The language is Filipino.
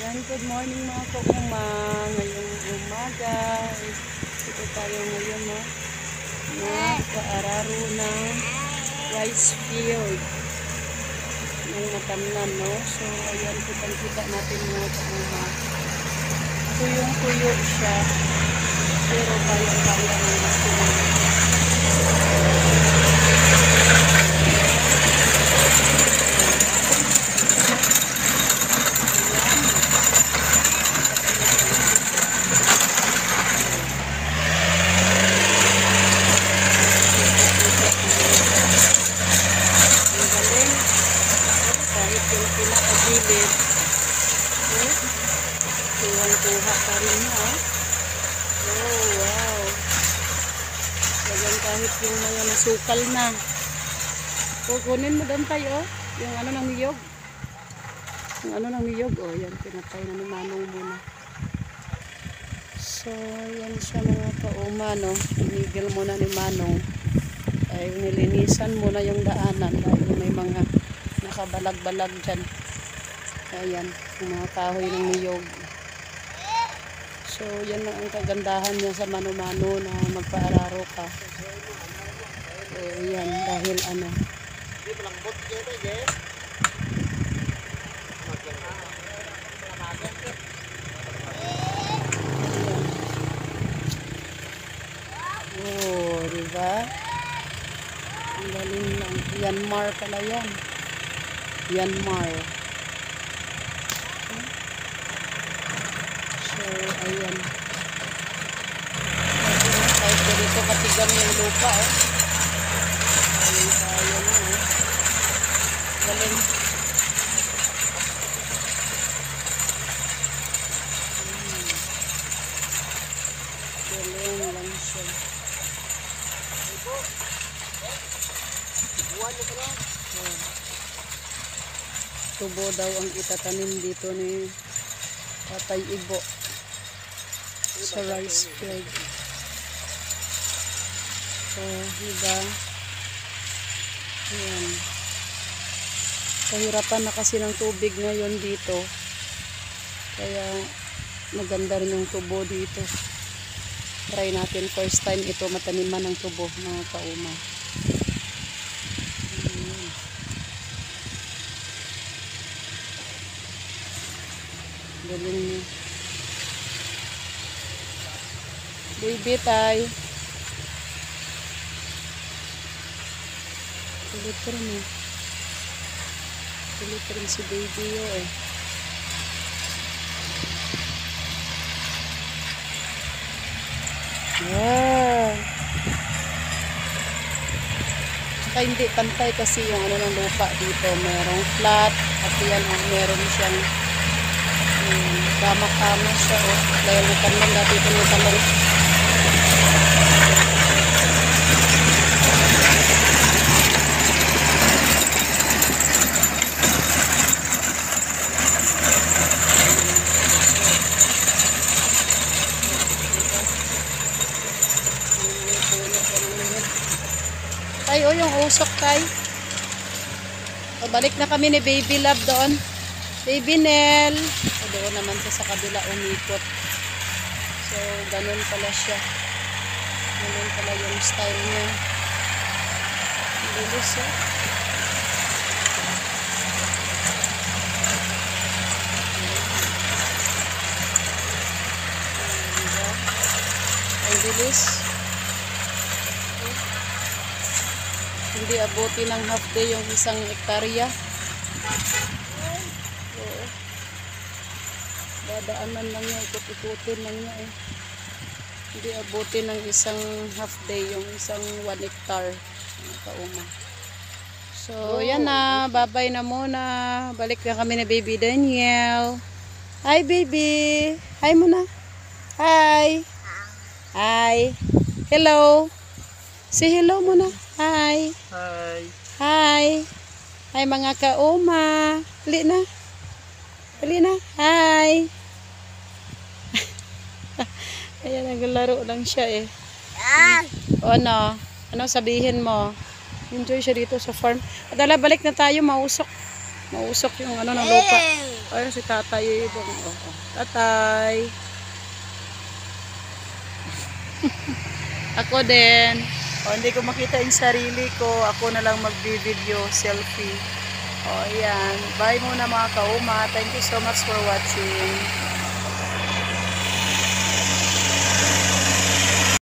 Ayan, good morning mga kauma. Ngayong umaga, ito tayo ngayon nagpaararo ng rice field ng matamnan, no? So, ayan, kitang-kita natin mga kauma. Tuyong-tuyo siya, pero kaya-kaya ng masin. Pinakagilid. Tuwang-tuha pa rin niya. Oh, wow. Lagan kahit yung mga nasukal na. Kukunin mo doon tayo. Yung ano ng niyog. Yung ano ng niyog. Oh, yan. Pinatay na ni Manong muna. So, yan siya mga kauma, no. Inigil muna ni Manong. Ay, nilinisan muna yung daanan. Dahil may mga nakabalag-balag dyan. Ayan, yung mga kahoy ng niyog. So, yan lang ang kagandahan niya sa mano-mano na magpaararo ka. So, yan, dahil ano. Oh, diba? Ang galing lang. Yanmar pala yan. Yanmar. So, ayan. Kahit dito katigang yung lupa, oh. Ayan tayo na, oh. Galing. Galing lang siya. Tubo daw ang itatanim dito ni Tatay Ibo sa rice field. So, diba? Ayan. Kahirapan na kasi ng tubig ngayon dito. Kaya maganda rin yung tubo dito. Try natin first time ito mataniman ng tubo mga kauma. Galing niya. Baby tay. Kulit rin eh. Kulit rin si baby yo eh. Wow. Saka hindi pantay kasi yung ano ng lupa dito. Merong flat. At yan meron siyang kama-kama siya, oh. Dahil natanong dati ito ng talong. Tay, oh, yung usok, tay. Pabalik na kami ni Baby Love doon. Baby Nel. So, doon naman siya sa kabila umikot. So, ganun pala siya. Ganun pala yung style niya. Bilis, oh. Ang bilis. Hindi abuti ng half day yung isang hektarya. Dadaanan lang niya, ikot-ikutin lang niya eh. Hindi abutin ng isang half day, yung isang 1 hectare. Kauma. So, yan na. Bye-bye na muna. Balik na kami ni Baby Daniel. Hi, baby. Hi muna. Hi. Hi. Hello. Say hello muna. Hi. Hi. Hi. Hi mga kauma. Dali na. Dali na. Hi. Ayan, naglaro lang siya eh. O ano? Ano sabihin mo? Enjoy siya dito sa farm. Adala, balik na tayo. Mausok. Mausok yung ano ng lupa. Ay, si tatay yung ibang. Oh, oh. Tatay. Ako din. O, hindi ko makita yung sarili ko. Ako na lang magbi-video, selfie. O, ayan. Bye muna mga kauma. Thank you so much for watching.